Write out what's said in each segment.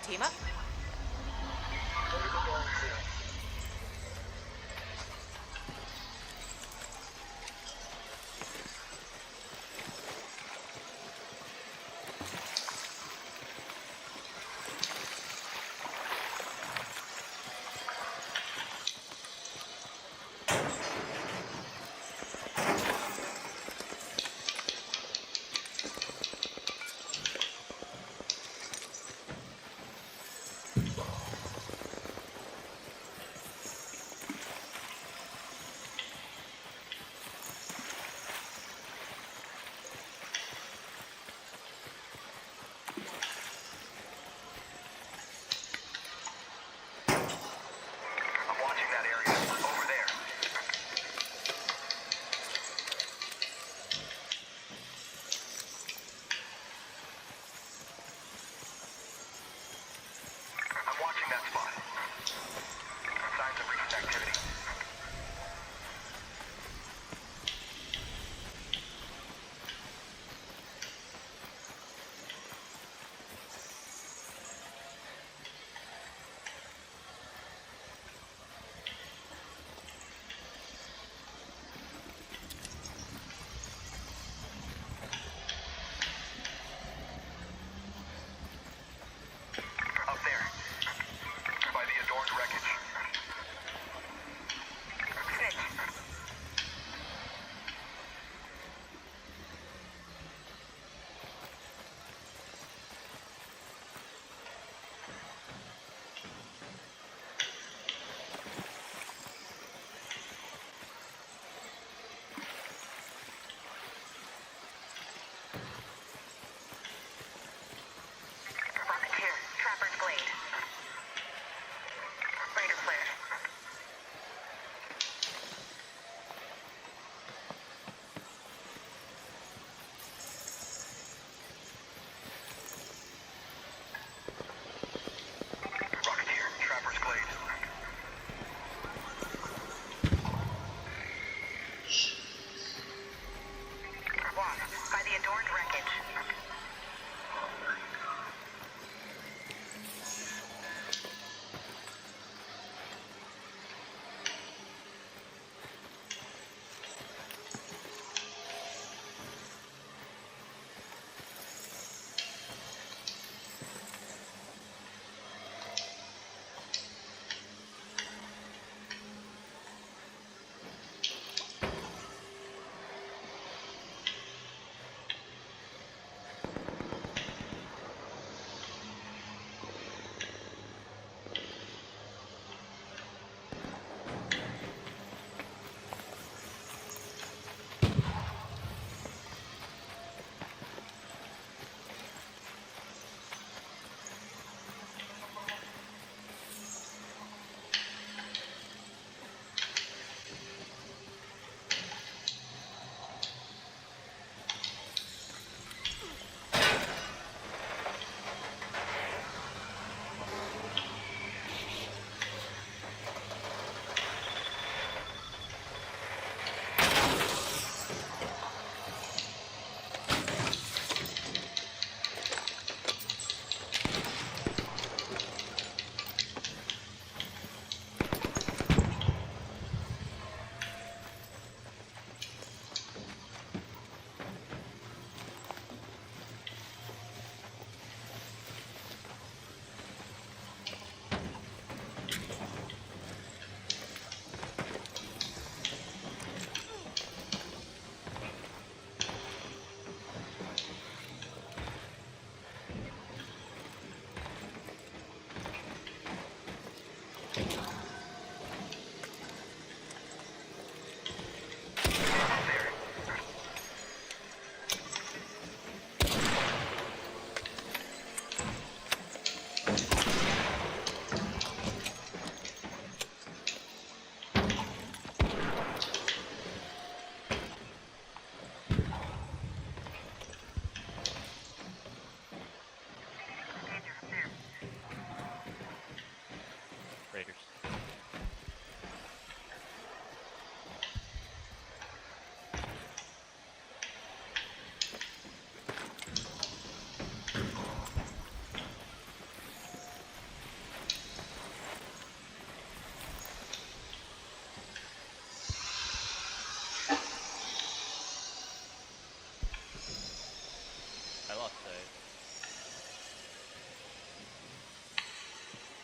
team up.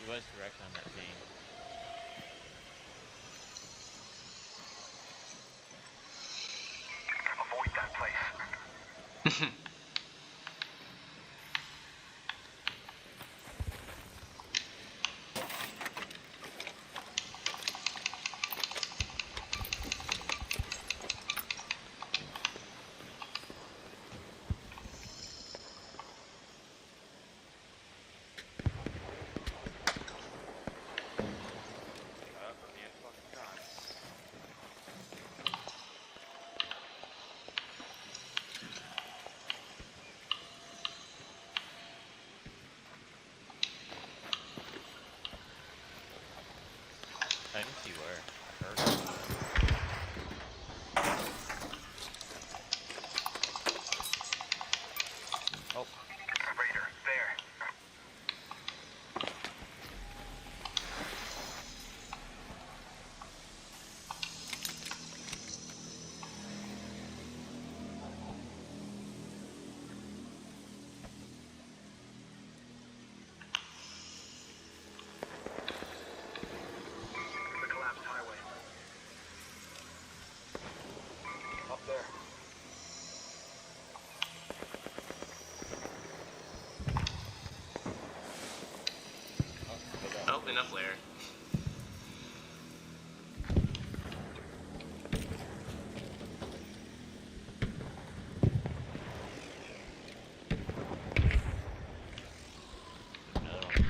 He was correct on that ping. Avoid that place. I didn't see where. I heard it. Oh, Raider, there. The collapsed highway. Up there. Oh, enough layer. another one.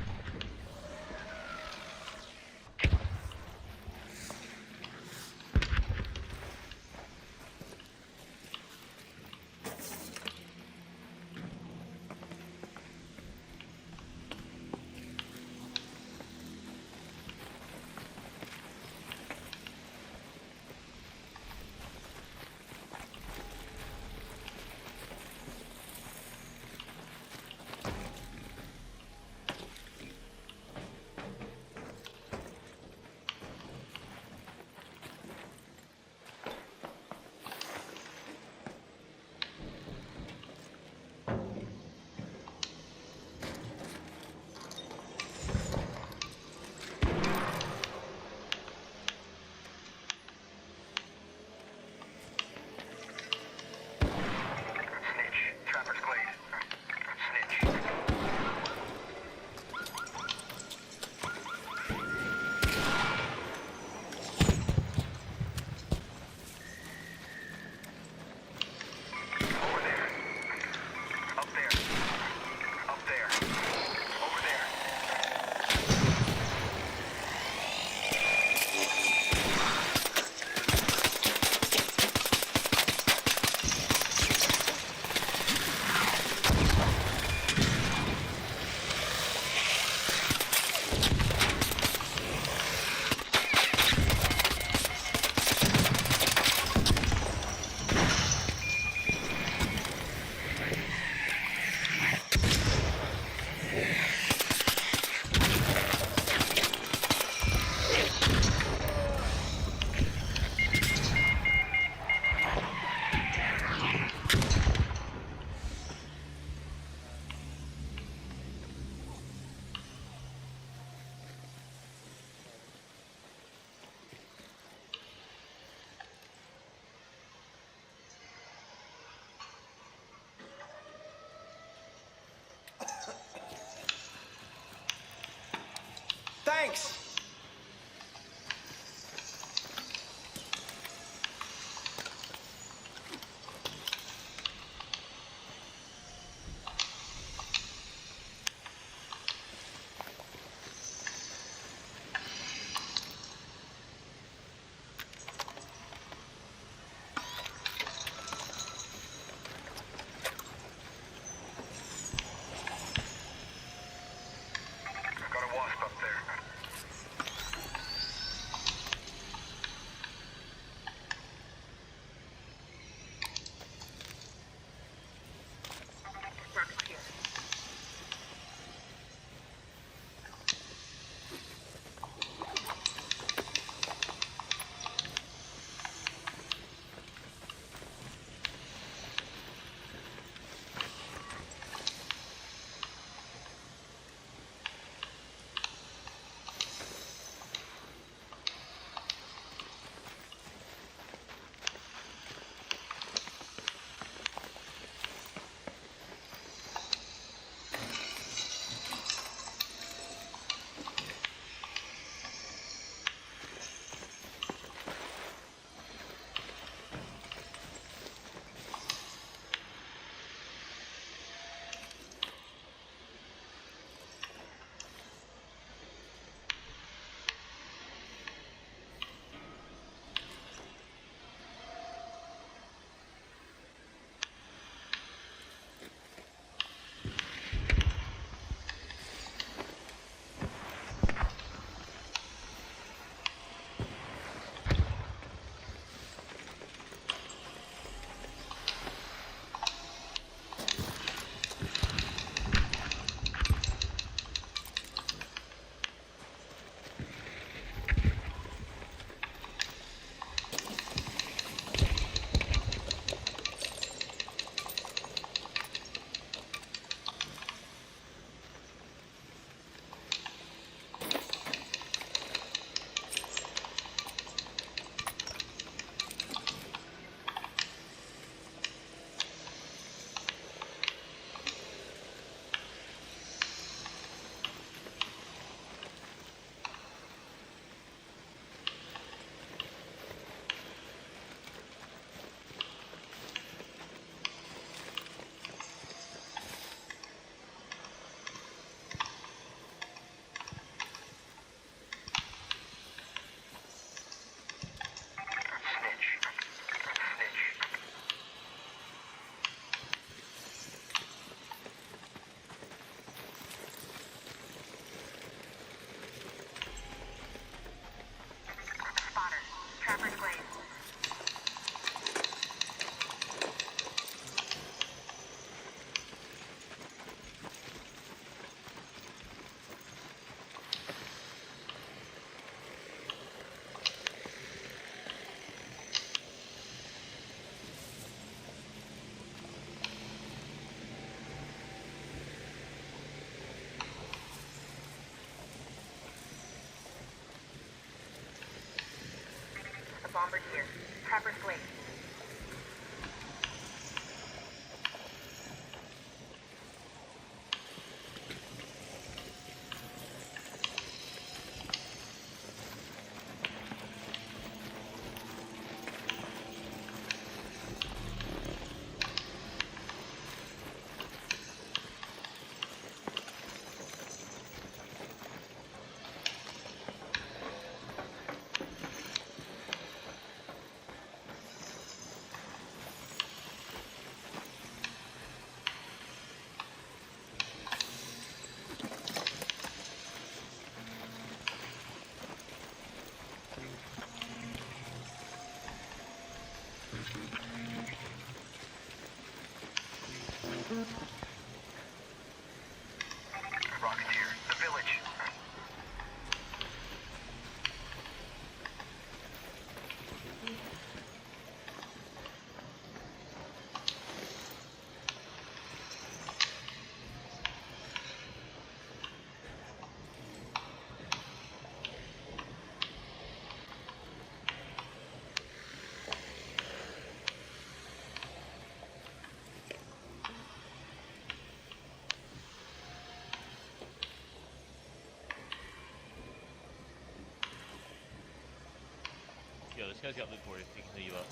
Snitch. Trapper's Glade. Snitch. Over there. Up there. Up there. Over there. Thanks! I've got a wasp up there. bomber here. Trapper's Glade. Rocketeer, the village. Yo, this guy's got loot for you. He can heal you up.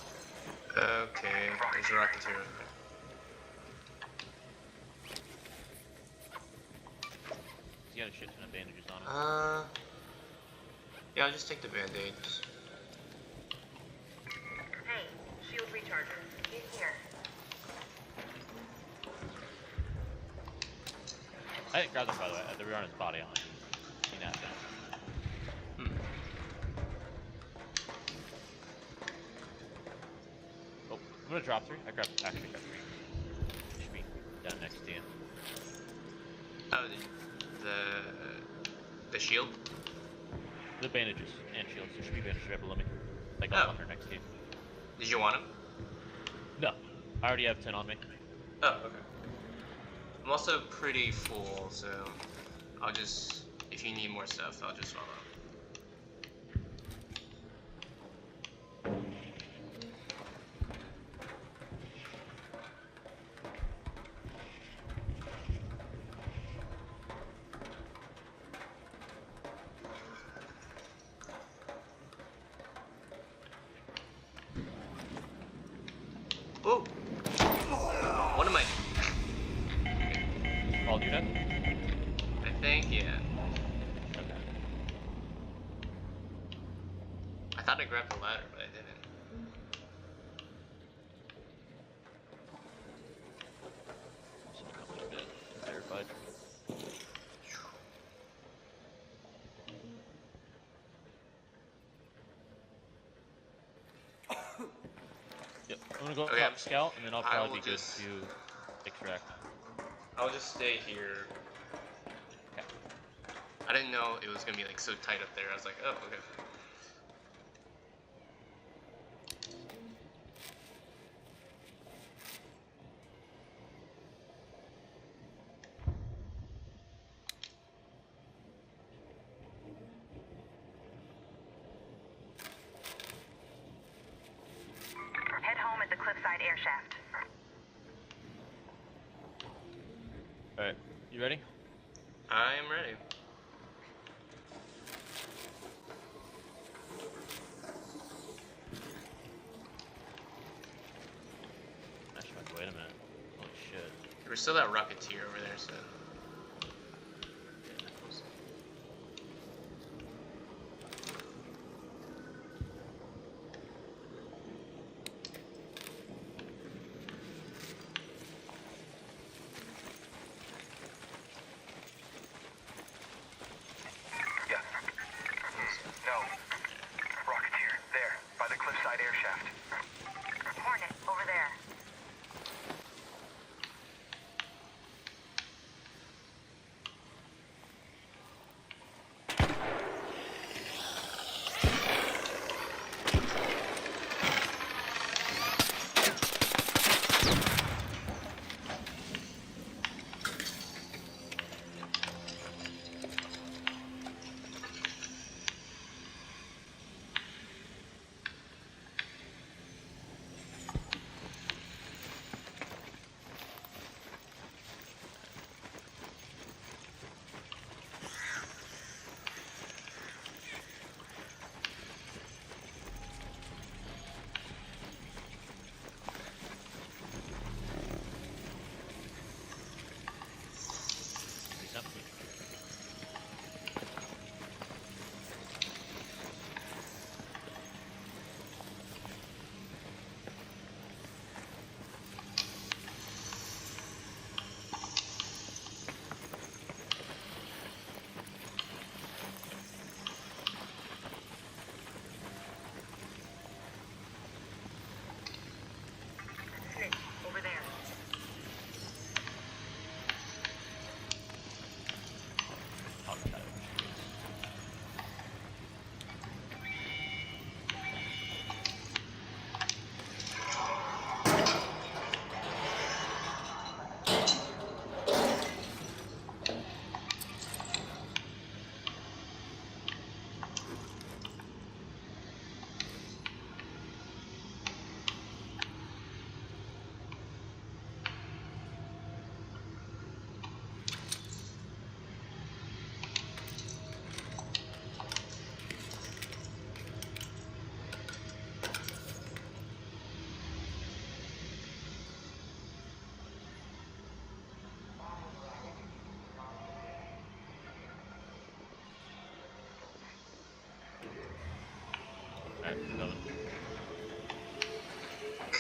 Okay, there's a Rocketeer in there. He's got a shit ton of bandages on him. Yeah, I'll just take the band-aids. Hey, shield recharger. In here. I didn't grab them, by the way. They were on his body on it. Seen that thing. Oh, I'm gonna drop 3. Actually grabbed 3. Should be down next to you. Oh, the shield? The bandages and shields. There should be bandages right below me. Like Oh. on her next to you. Did you want them? No. I already have 10 on me. Oh, okay. I'm also pretty full, so I'll just, if you need more stuff, I'll just follow. Oh! What am I? All do that? I think, yeah. Okay. I thought I grabbed the ladder, but I didn't. Someone comes to bed. Verified. Yep. I'm gonna go Okay, top scout, and then I'll I probably will be good just- to extract. I'll just stay here. Okay. I didn't know it was gonna be like so tight up there. I was like, oh, okay. Head home at the cliffside air shaft. Alright. You ready? I am ready. Actually, wait a minute. Holy shit. We're still that Rocketeer over there, so. Yes. No. Rocketeer, there, by the cliffside air shaft. Hornet, over there.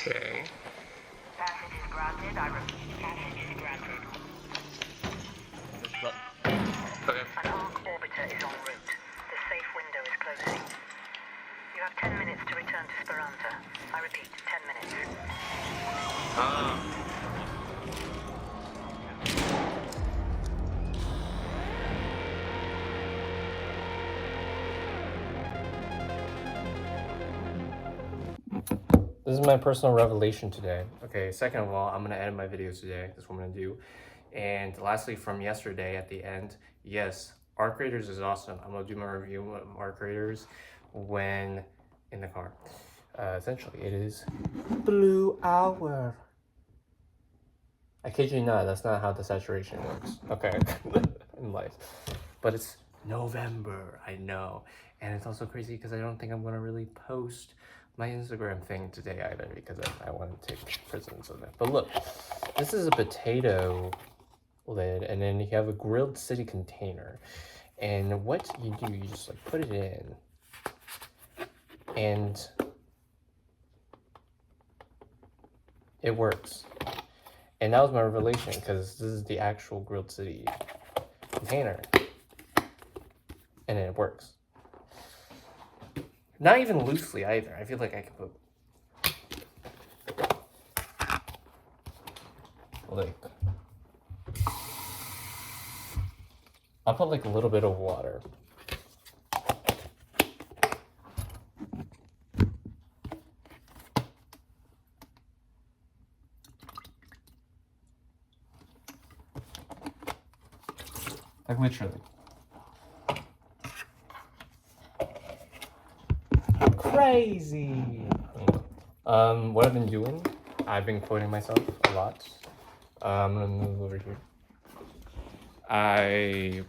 Okay. Passage is granted. I repeat, passage is granted. Push the button. Okay. An arc orbiter is en route. The safe window is closing. You have 10 minutes to return to Speranza. I repeat, 10 minutes. Ah. This is my personal revelation today. Okay, second of all, I'm gonna edit my videos today. That's what I'm gonna do. And lastly, from yesterday at the end, yes, Arc Raiders is awesome. I'm gonna do my review of Arc Raiders when in the car. Essentially, it is Blue Hour. I kid you not, that's not how the saturation works. Okay, in life. But it's November, I know. And it's also crazy because I don't think I'm gonna really post my Instagram thing today either because I want to take precedence of it. But look, this is a potato lid, and then you have a grilled city container. And what you do, you just like put it in, and it works. And that was my revelation because this is the actual grilled city container, and it works. Not even loosely either. I feel like I could put like I'll put like a little bit of water. Like literally. Crazy. What I've been doing, I've been quoting myself a lot. I'm gonna move over here. I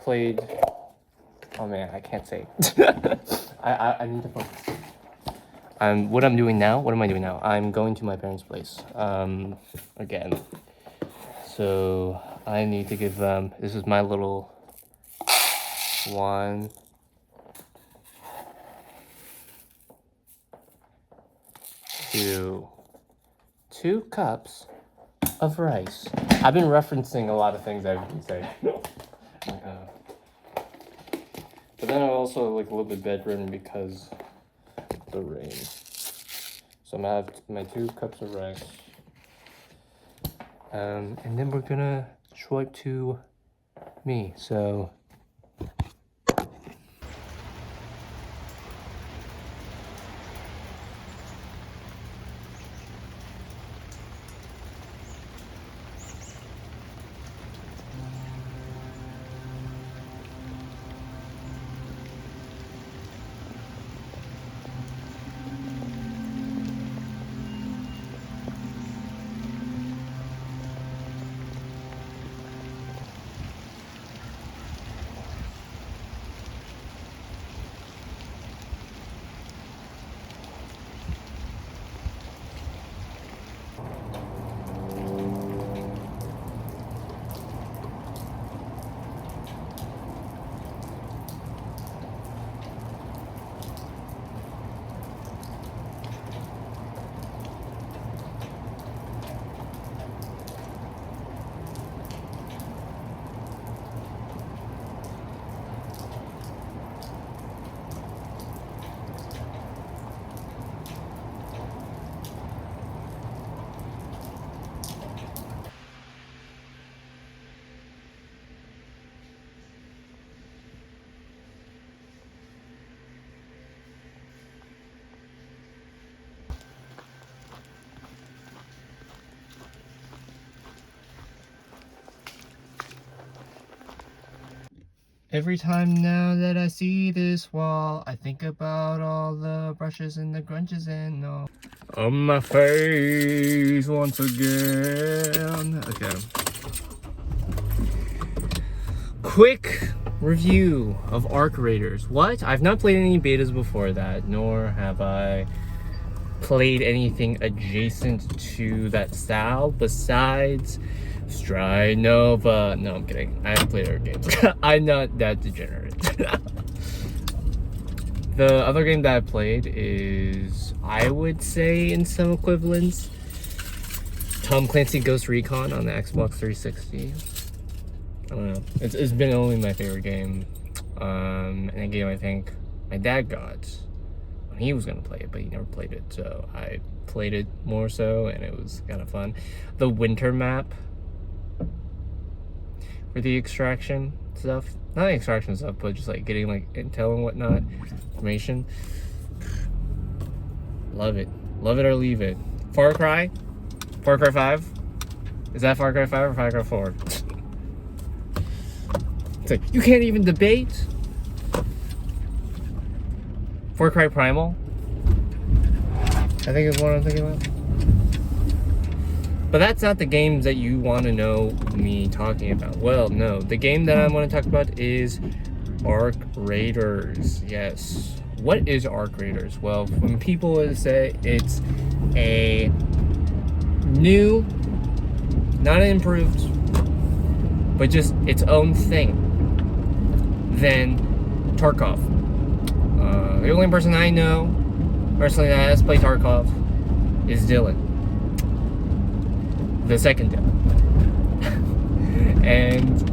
played. Oh man, I can't say. I need to focus. What I'm doing now? What am I doing now? I'm going to my parents' place. Again. So I need to give them. This is my little 1, 2 cups of rice. I've been referencing a lot of things I've been saying. But then I'm also like a little bit bedridden because of the rain. So I'm gonna have my 2 cups of rice. And then we're gonna swipe to me. So every time now that I see this wall, I think about all the brushes and the grunges and all on my face once again. Okay. Quick review of Arc Raiders. What? I've not played any betas before that, nor have I played anything adjacent to that style besides Stride Nova. No, I'm kidding. I haven't played other games. I'm not that degenerate. The other game that I played is, I would say, in some equivalents, Tom Clancy Ghost Recon on the Xbox 360. I don't know. It's been only my favorite game. And a game I think my dad got when he was gonna play it, but he never played it, so I played it more so, and it was kind of fun. The winter map for the extraction stuff, not the extraction stuff, but just like getting like intel and whatnot, information. Love it or leave it. Far Cry 5. Is that Far Cry 5 or Far Cry 4? It's like, you can't even debate. Far Cry Primal, I think is what I'm thinking about. But that's not the games that you want to know me talking about. Well, no. The game that I want to talk about is Arc Raiders. Yes. What is Arc Raiders? Well, when people would say it's a new, not improved, but just its own thing, then Tarkov. The only person I know personally that has played Tarkov is Dylan. The second Dylan. And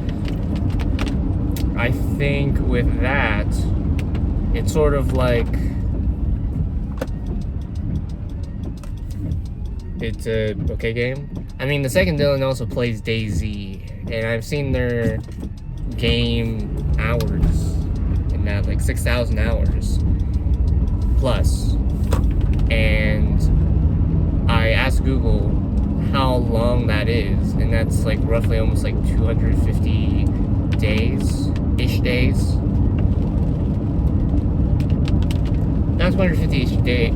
I think with that, it's sort of like, it's a okay game. I mean, the second Dylan also plays DayZ, and I've seen their game hours in that, like 6,000 hours plus. And I asked Google how long that is, and that's like roughly almost like 250 days-ish days. Not 250-ish days.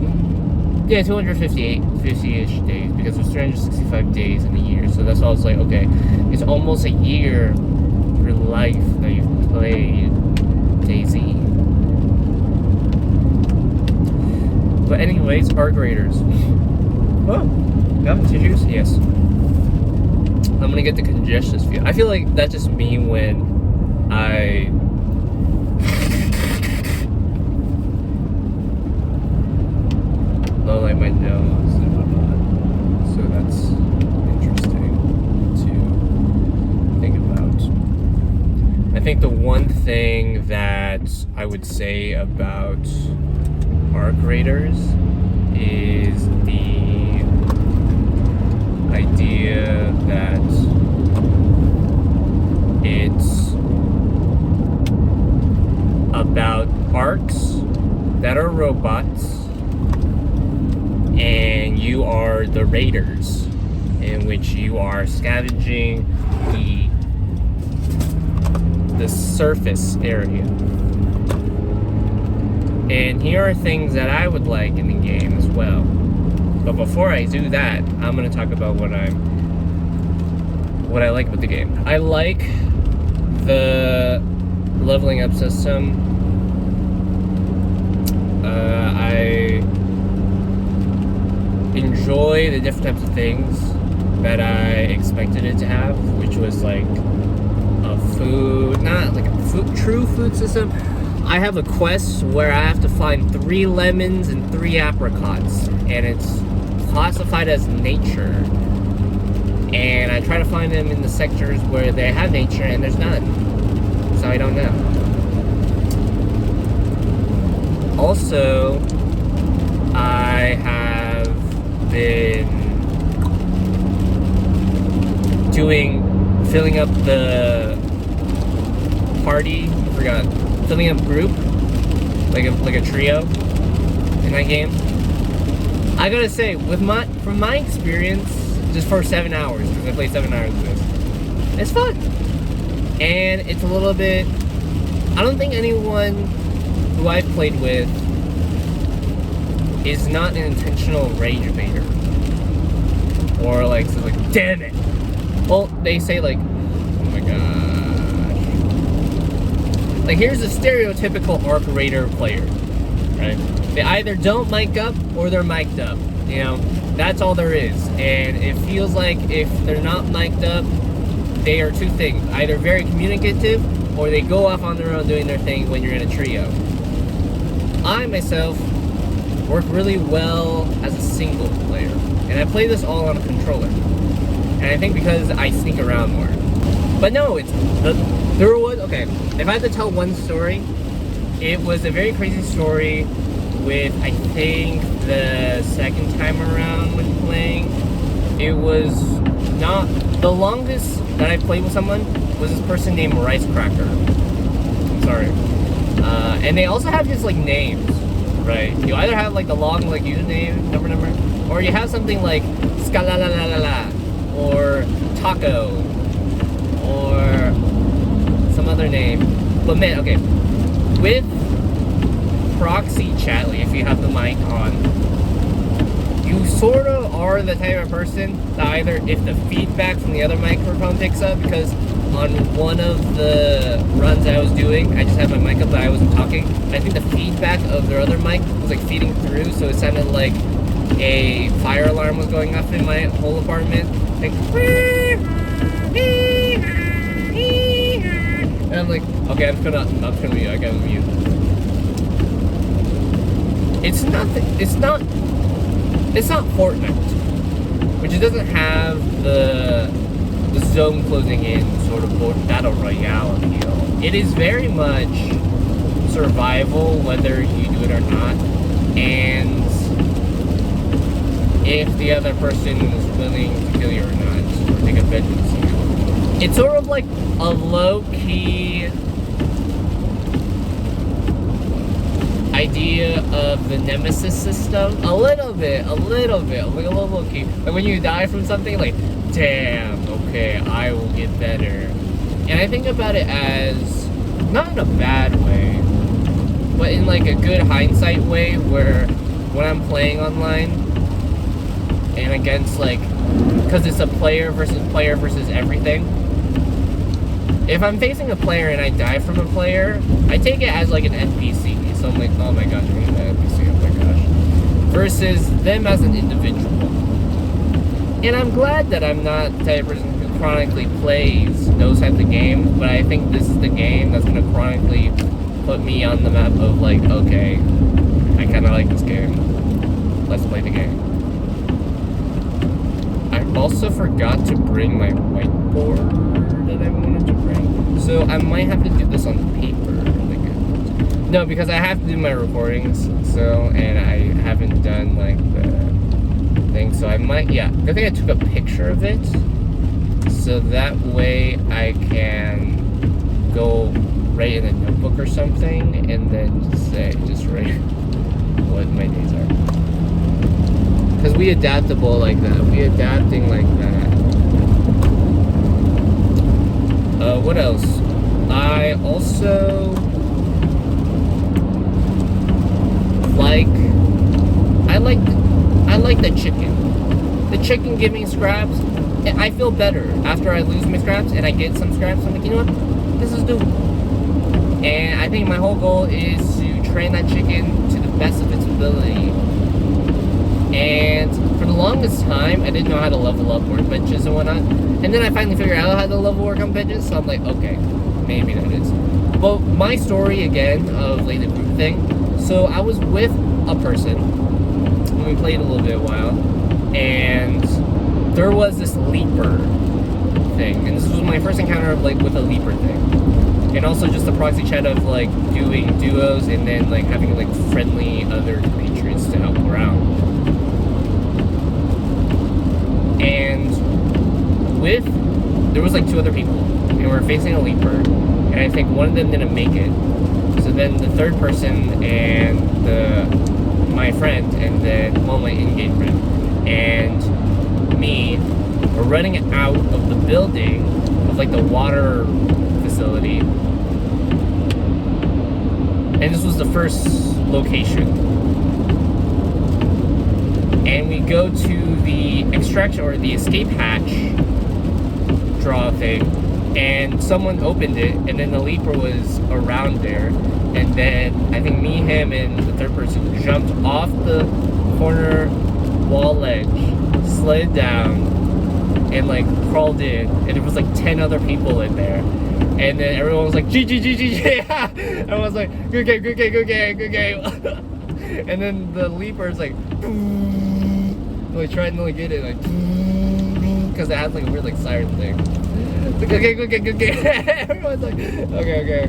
Yeah, 250-ish days, because there's 365 days in a year. So that's why I was like, okay, it's almost a year of your life that you've played DayZ. But anyways, Arc Raiders. Whoa, got my tissues? Yes. I'm gonna get the congestion feel. I feel like that's just me when I low light my nose and whatnot. So that's interesting to think about. I think the one thing that I would say about Arc Raiders is the idea that it's about arcs that are robots, and you are the raiders, in which you are scavenging the surface area. And here are things that I would like in the game as well. But before I do that, I'm gonna talk about what I like about the game. I like the leveling up system. I enjoy the different types of things that I expected it to have, which was like a food, not like a true food system. I have a quest where I have to find 3 lemons and 3 apricots, and it's classified as nature. And I try to find them in the sectors where they have nature, and there's none. So I don't know. Also, I have been filling up the party, filling up group, like a trio in that game. I gotta say, from my experience, just for 7 hours, because I played 7 hours of this, it's fun. And it's a little bit, I don't think anyone who I've played with is not an intentional rage baiter. Or like, says like, damn it. Well, they say like, oh my gosh. Like, here's a stereotypical Arc Raider player, right? They either don't mic up or they're mic'd up. You know, that's all there is. And it feels like if they're not mic'd up, they are two things. Either very communicative, or they go off on their own doing their thing when you're in a trio. I myself work really well as a single player, and I play this all on a controller. And I think because I sneak around more. But no, there was, okay, if I had to tell one story, it was a very crazy story with, I think, the second time around when playing. It was not, the longest that I played with someone was this person named Rice Cracker. I'm sorry. And they also have just like names, right? You either have like the long like username, number, or you have something like Skalalalala, or Taco, or some other name. But man, okay, with proxy chat, like if you have the mic on, you sort of are the type of person that either, if the feedback from the other microphone picks up, because on one of the runs I was doing, I just had my mic up but I wasn't talking. I think the feedback of their other mic was like feeding through, so it sounded like a fire alarm was going off in my whole apartment. Like, and I'm like, okay, I'm just gonna mute. I gotta mute. It's not Fortnite, which it doesn't have the zone closing in sort of battle royale appeal. It is very much survival, whether you do it or not, and if the other person is willing to kill you or not, or take a vengeance on you. It's sort of like a low-key idea of the nemesis system. A little bit, like a little low-key. Like when you die from something, like, damn, okay, I will get better. And I think about it as, not in a bad way, but in like a good hindsight way, where when I'm playing online, and against like, because it's a player versus everything. If I'm facing a player and I die from a player, I take it as like an NPC. So I'm like, oh my gosh, I'm an NPC, oh my gosh. Versus them as an individual. And I'm glad that I'm not the type of person who chronically plays those types of games, but I think this is the game that's going to chronically put me on the map of like, okay, I kind of like this game. Let's play the game. I also forgot to bring my whiteboard that I wanted to bring. So I might have to do this on paper. No, because I have to do my recordings, so, and I haven't done like the thing, so I might, yeah, I think I took a picture of it, so that way I can go write in a notebook or something, and then just write what my days are. Because we adaptable like that, we adapting like that. What else? I also I like the chicken. The chicken giving scraps. I feel better after I lose my scraps and I get some scraps. I'm like, you know what? This is doable. And I think my whole goal is to train that chicken to the best of its ability. And for the longest time, I didn't know how to level up workbenches and whatnot. And then I finally figured out how to level workbenches. So I'm like, okay, maybe that is. But my story again of like the group thing. So I was with a person, and we played a little bit a while, and there was this leaper thing, and this was my first encounter of like with a leaper thing, and also just the proxy chat of like doing duos and then like having like friendly other creatures to help around. And there was like 2 other people, and we were facing a leaper, and I think one of them didn't make it. So then the third person and my friend and then my in-game friend and me were running out of the building of like the water facility. And this was the first location. And we go to the extraction or the escape hatch draw thing, and someone opened it, and then the leaper was around there, and then I think me, him, and the third person jumped off the corner wall ledge, slid down, and like crawled in, and there was like 10 other people in there, And then everyone was like, G. Everyone was like, good game. And then the leaper's like, like trying to like get it, like, because it has like a weird like siren thing. It's like, okay, good game. Everyone's like, okay.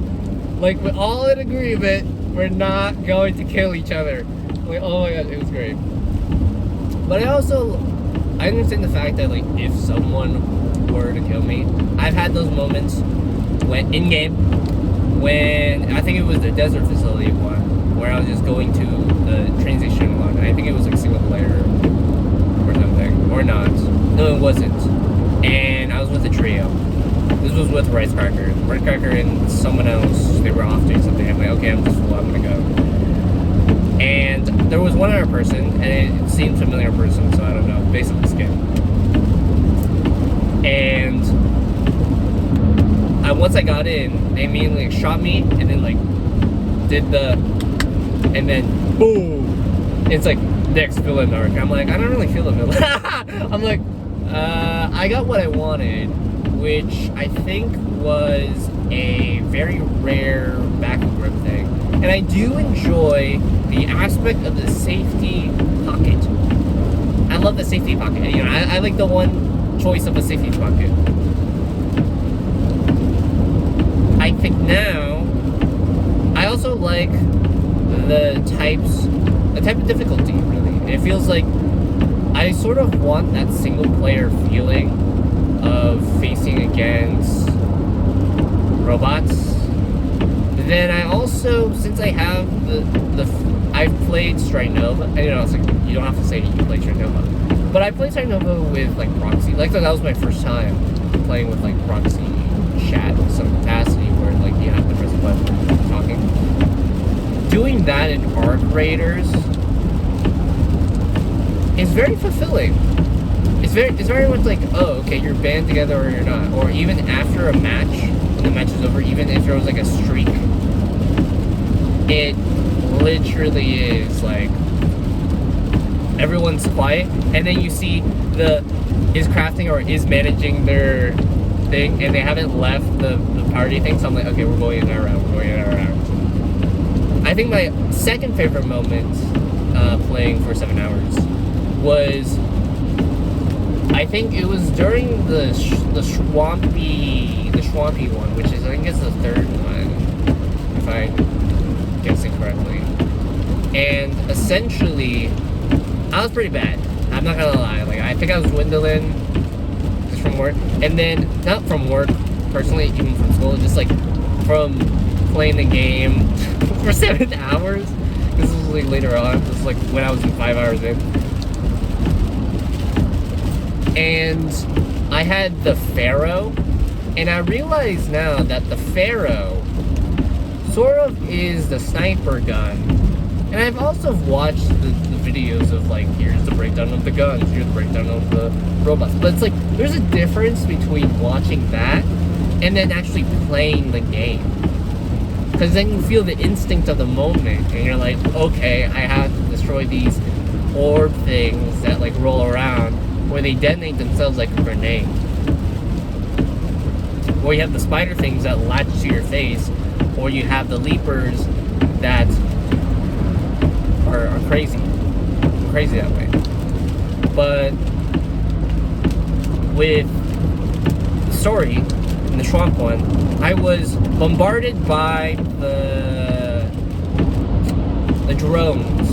Like, we're all in agreement, we're not going to kill each other. Like, oh my god, it was great. But I understand the fact that like if someone were to kill me, I've had those moments when in game, when I think it was the desert facility one, where I was just going to the transition one. I think it was like single player or something, or not. No, it wasn't. And I was with a trio. This was with Rice Cracker and someone else. They were off doing something. I'm like, okay, I'm just full. I'm gonna go. And there was one other person, and it seemed familiar person, so I don't know, based on the skin. And once I got in, they immediately like, shot me, and then like did the, and then boom, it's like next villain arc. I'm like, I don't really feel the villain. I'm like, I got what I wanted, which I think was a very rare back and grip thing. And I do enjoy the aspect of the safety pocket. I love the safety pocket. You know, I like the one choice of a safety pocket. I think now, I also like the type of difficulty, really. It feels like I sort of want that single player feeling of facing against robots. Then I also, since I have I've played Strike Nova, and you know, it's like, you don't have to say you played Strike Nova, but I played Strike Nova with like proxy. Like that was my first time playing with like proxy chat in some capacity where like you have to press a button talking. Doing that in Arc Raiders is very fulfilling. It's very much like, oh, okay, you're band together or you're not. Or even after a match, when the match is over, even if there was like a streak, it literally is like everyone's quiet, and then you see is crafting or is managing their thing, and they haven't left the party thing. So I'm like, okay, we're going in our round. I think my second favorite moment playing for 7 hours was, I think it was during the swampy one, which is, I think it's the third one, if I'm guessing correctly. And essentially, I was pretty bad. I'm not gonna lie. Like, I think I was dwindling just from work, and then not from work personally, even from school, just like from playing the game for 7 hours. This was like later on. This was like when I was 5 hours in. And I had the Pharaoh, and I realize now that the Pharaoh sort of is the sniper gun. And I've also watched the videos of like, here's the breakdown of the guns, here's the breakdown of the robots. But it's like, there's a difference between watching that and then actually playing the game. Because then you feel the instinct of the moment, and you're like, okay, I have to destroy these orb things that like roll around, where they detonate themselves like a grenade. Or you have the spider things that latch to your face, or you have the leapers that are crazy that way. But with the story in the Swamp one, I was bombarded by the drones.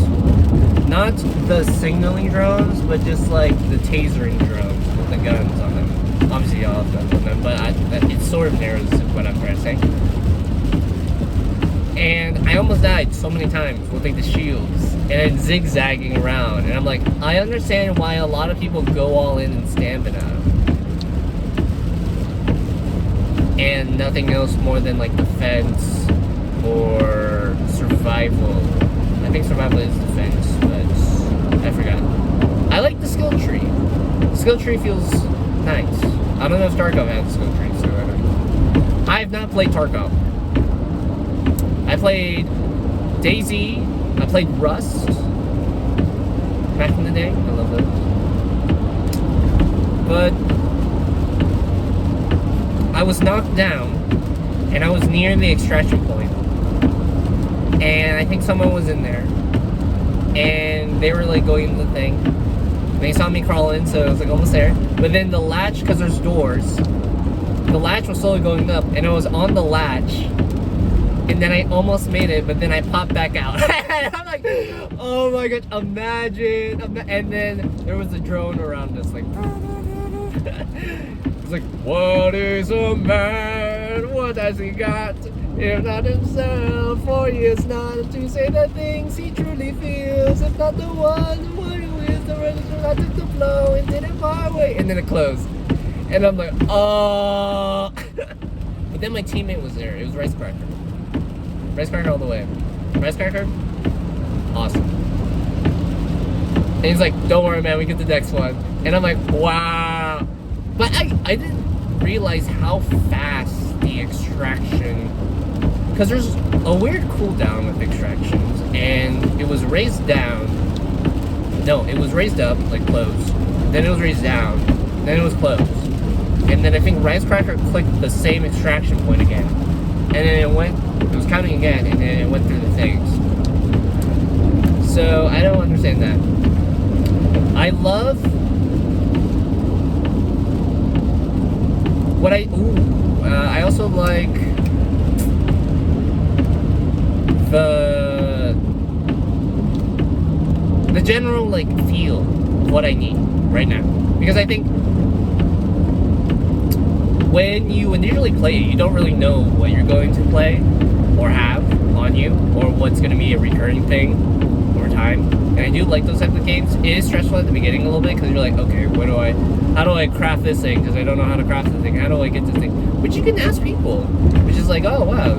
Not the signaling drones, but just like the tasering drones with the guns on them. Obviously, y'all have guns on them, but it sort of narrows what I'm trying to say. And I almost died so many times with like the shields and then zigzagging around. And I'm like, I understand why a lot of people go all in stamina and nothing else more than like defense or survival. I think survival is defense, but I forgot. I like the skill tree. The skill tree feels nice. I don't know if Tarkov has a skill tree, so I don't know. I have not played Tarkov. I played DayZ. I played Rust back in the day. I love those. But I was knocked down and I was near the extraction point, and I think someone was in there, and they were like going in the thing. They saw me crawl in, so I was like almost there. But then the latch, because there's doors, the latch was slowly going up, and I was on the latch, and then I almost made it, but then I popped back out. I'm like, oh my gosh, imagine. And then there was a drone around us, like, it's like, what is a man? What has he got? If not himself, for he is not to say the things he truly feels. If not the one who is the register, I took the flow and did it my way. And then it closed. And I'm like, oh. But then my teammate was there. It was Rice Cracker. Rice Cracker all the way. Rice Cracker, awesome. And he's like, don't worry, man, we get the next one. And I'm like, wow. But I didn't realize how fast the extraction, because there's a weird cooldown with extractions, and it was raised down. No, it was raised up, like closed. Then it was raised down. Then it was closed. And then I think Rice Cracker clicked the same extraction point again. And then it was counting again, and then it went through the things. So I don't understand that. I love what I also like the general like feel of what I need right now, because I think when you initially play it, you don't really know what you're going to play or have on you, or what's going to be a recurring thing over time. And I do like those types of games. It is stressful at the beginning a little bit, because you're like, okay, how do I craft this thing? Because I don't know how to craft this thing. How do I get this thing? Which you can ask people, which is like, oh wow.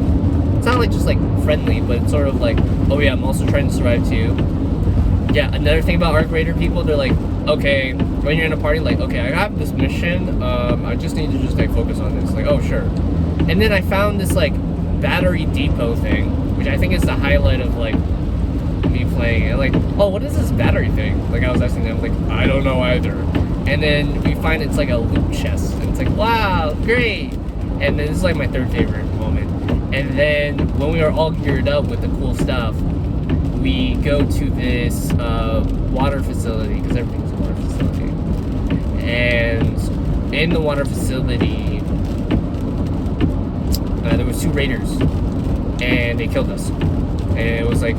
It's not like just like friendly, but it's sort of like, oh yeah, I'm also trying to survive too. Yeah, another thing about Arc Raider people, they're like, okay, when you're in a party, like, okay, I have this mission, I just need to just like focus on this. Like, oh sure. And then I found this like battery depot thing, which I think is the highlight of like me playing it. Like, oh, what is this battery thing? Like, I was asking them, like, I don't know either. And then we find it's like a loot chest, and it's like, wow, great. And then this is like my third favorite moment. And then when we are all geared up with the cool stuff, we go to this water facility, because everything's a water facility. And in the water facility, there was 2 raiders, and they killed us. And it was like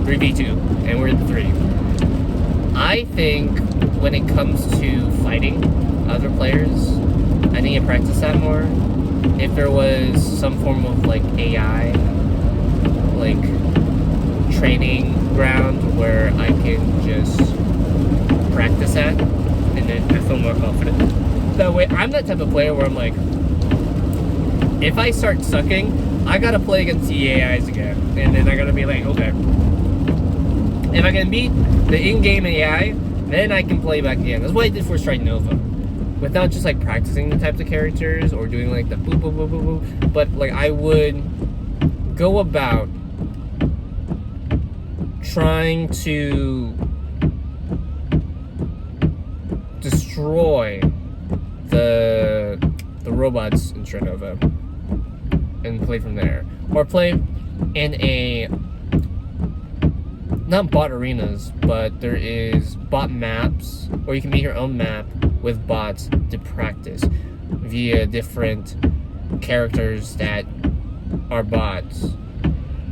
3v2, and we're in 3. I think when it comes to fighting other players, I need to practice that more. If there was some form of like AI, like training ground where I can just practice at, and then I feel more confident. That way, I'm that type of player where I'm like, if I start sucking, I gotta play against the AIs again, and then I gotta be like, okay, if I can beat the in-game AI, then I can play back again. That's what I did for Strike Nova, without just like practicing the types of characters or doing like the boop boop boop boop boop. But like I would go about trying to destroy the robots in Strike Nova and play from there, or play in a not bot arenas, but there is bot maps, or you can make your own map with bots to practice via different characters that are bots,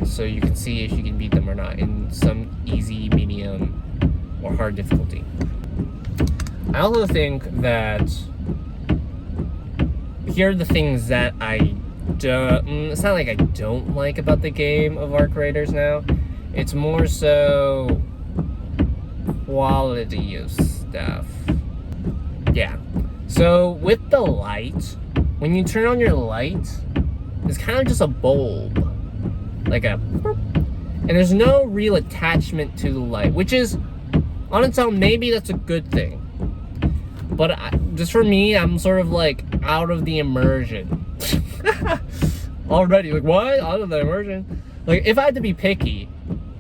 so you can see if you can beat them or not in some easy, medium, or hard difficulty. I also think that here are the things that I don't, it's not like I don't like about the game of Arc Raiders now. It's more so quality of stuff. Yeah. So with the light, when you turn on your light, it's kind of just a bulb. Like a boop. And there's no real attachment to the light, which is, on its own, maybe that's a good thing. But just for me, I'm sort of like out of the immersion. Already, like, what? Out of the immersion? Like, if I had to be picky,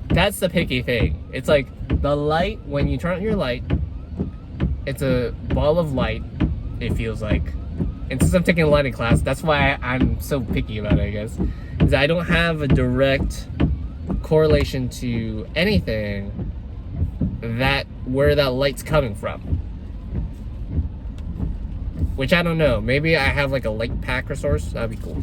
that's the picky thing. It's like the light, when you turn on your light, it's a ball of light, it feels like, And since I'm taking a lighting class, that's why I'm so picky about it, I guess. Is I don't have a direct correlation to anything where that light's coming from. Which I don't know. Maybe I have like a light pack resource. That'd be cool.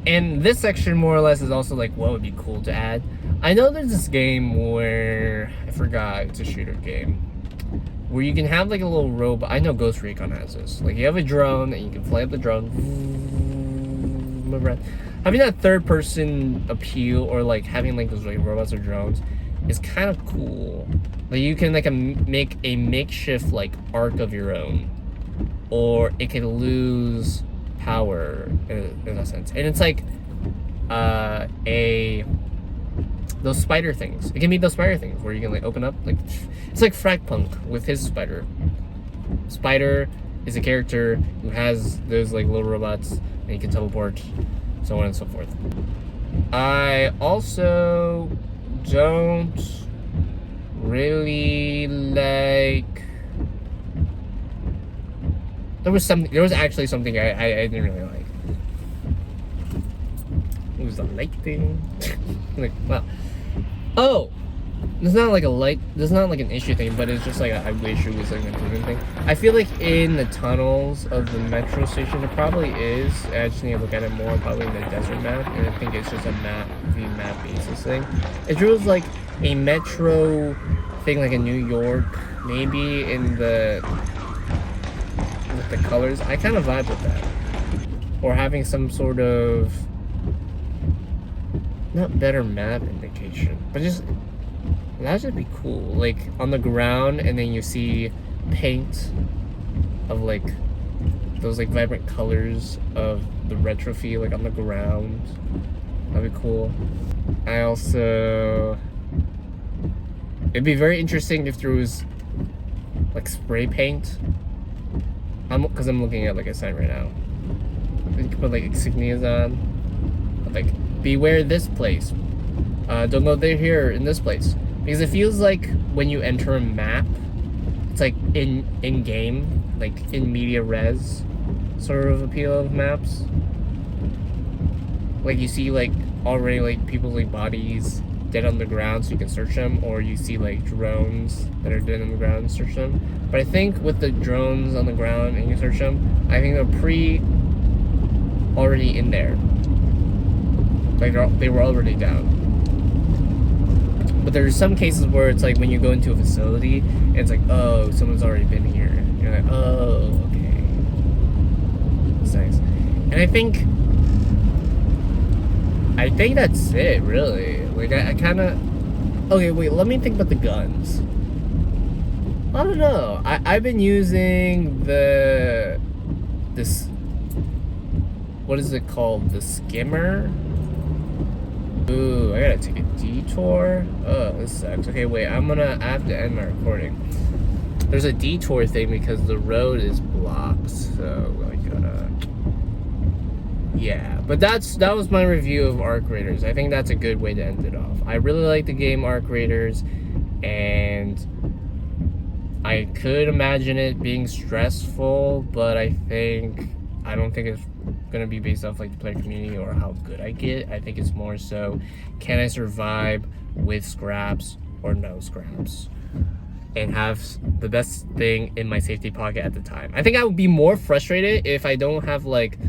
And this section more or less is also like what would be cool to add. I know there's this game where I forgot, it's a shooter game where you can have like a little robot. I know Ghost Recon has this. Like you have a drone and you can fly up the drone. Having that third person appeal or like having like those like robots or drones is kind of cool. Like you can like make a makeshift like arc of your own, or it can lose power in a sense. And it's like those spider things. It can be those spider things where you can like open up, like it's like Fragpunk with his spider. Spider is a character who has those like little robots and he can teleport, so on and so forth. I also don't really like. There was actually something I didn't really like. It was the light thing. Like, well, oh, it's not like a light. It's not like an issue thing, but it's just like I wish it was like an improvement thing. I feel like in the tunnels of the metro station, it probably is. I just need to look at it more. Probably in the desert map, and I think it's just a map basis thing. It feels like a metro thing, like in New York, maybe in the colors. I kind of vibe with that, or having some sort of not better map indication, but just that should be cool. Like on the ground, and then you see paint of like those like vibrant colors of the retro feel like on the ground. That'd be cool. I also, it'd be very interesting if there was like spray paint. Because I'm looking at like a sign right now. You can put like insignias on, like beware this place. Don't go there here in this place, because it feels like when you enter a map, it's like in game, like in media res sort of appeal of maps. Like you see like already like people's like bodies dead on the ground, so you can search them, or you see like drones that are dead on the ground and search them. But I think with the drones on the ground and you search them, I think they're already in there. Like they were already down. But there's some cases where it's like when you go into a facility, and it's like, oh, someone's already been here. And you're like, oh, okay. That's nice. And I think that's it, really. Like, I kind of... Okay, wait, let me think about the guns. I don't know. I've been using this... What is it called? The skimmer? Ooh, I gotta take a detour? Oh, this sucks. Okay, wait, I have to end my recording. There's a detour thing because the road is blocked, so I gotta... Yeah, but that was my review of Arc Raiders. I think that's a good way to end it off. I really like the game Arc Raiders, and I could imagine it being stressful, but I don't think it's gonna be based off like the player community or how good I get. I think it's more so, can I survive with scraps or no scraps, and have the best thing in my safety pocket at the time. I think I would be more frustrated if I don't have like,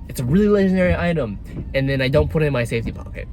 it's a really legendary item, and then I don't put it in my safety pocket.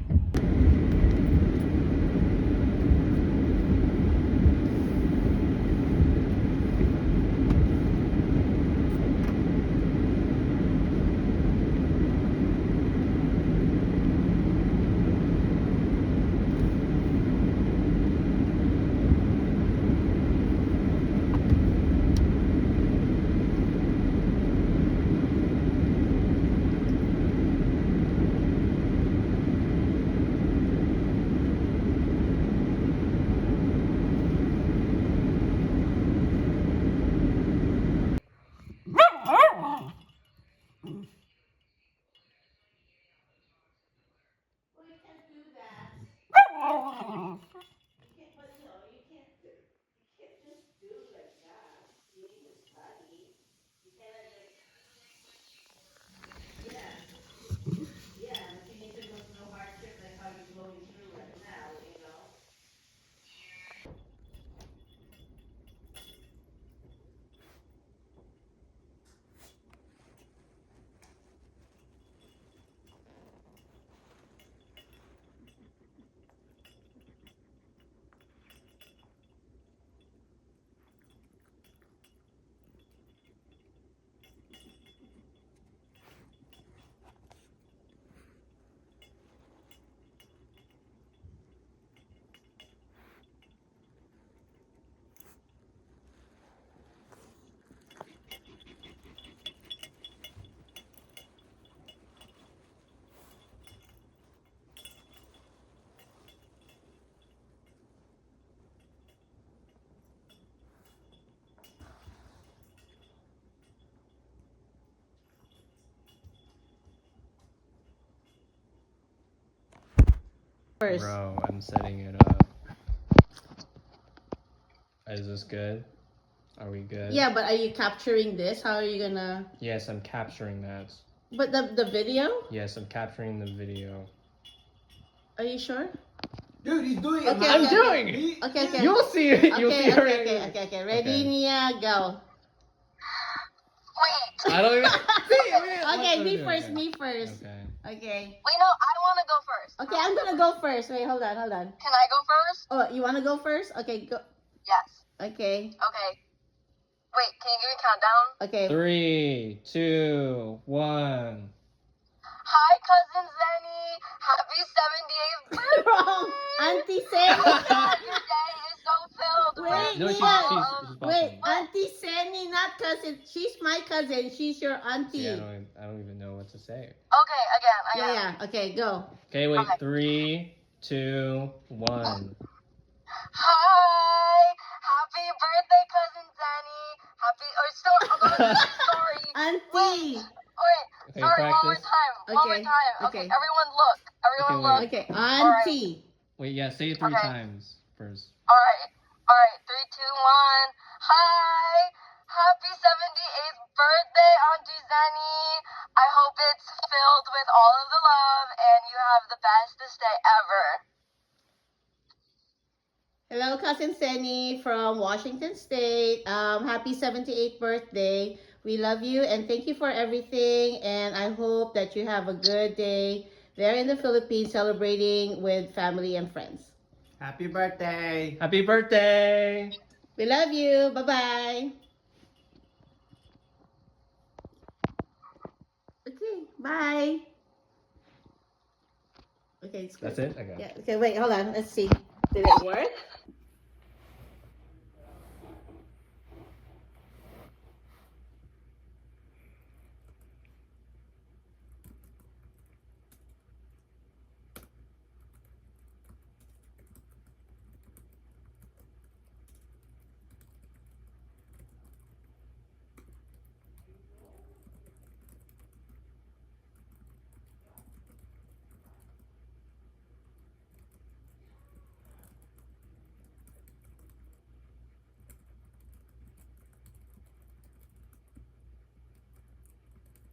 first. Bro, I'm setting it up. Is this good? Are we good? Yeah, but are you capturing this? How are you gonna? Yes, I'm capturing that. But the video? Yes, I'm capturing the video. Are you sure? Dude, he's doing it. Okay, man. I'm doing it. Okay, okay. You'll see it. You'll see it. Okay. Ready, Okay. Nia, go. Wait. I don't even see it, man. Okay, What me do I first, do? me first. Okay. Okay. Wait, no, I want to go first. Okay, I'm gonna go first. Wait, hold on. Can I go first? Oh, you wanna go first? Okay, go. Yes. Okay. Okay. Wait, can you give me a countdown? Okay. 3, 2, 1. Hi, cousin Zenny. Happy 78th birthday. Wrong. Auntie Seni. Your day is so filled Wait, with No, Nia. she's Wait, watching. Auntie Seni, not cousin. She's my cousin. She's your auntie. Yeah, I don't even know what to say. Okay, again. Yeah. Okay, go. Okay, wait. Okay. 3, 2, 1. Hi. Happy birthday, cousin Zenny. Sorry. Auntie. Wait. Okay, Sorry, one more practice. time. One more Okay, time. okay. Okay, everyone look. Everyone Okay, look. wait. Okay, auntie. Wait, yeah, say it 3 Okay. times first. Alright. 3, 2, 1. Hi. Happy 78th birthday, Auntie Zenny. I hope it's filled with all of the love and you have the bestest day ever. Hello, cousin Seni from Washington State. Happy 78th birthday. We love you and thank you for everything. And I hope that you have a good day there in the Philippines celebrating with family and friends. Happy birthday. Happy birthday! We love you. Bye-bye. Okay, bye. Okay, it's good. That's it? Okay. Yeah, okay, wait, hold on. Let's see. Did it work?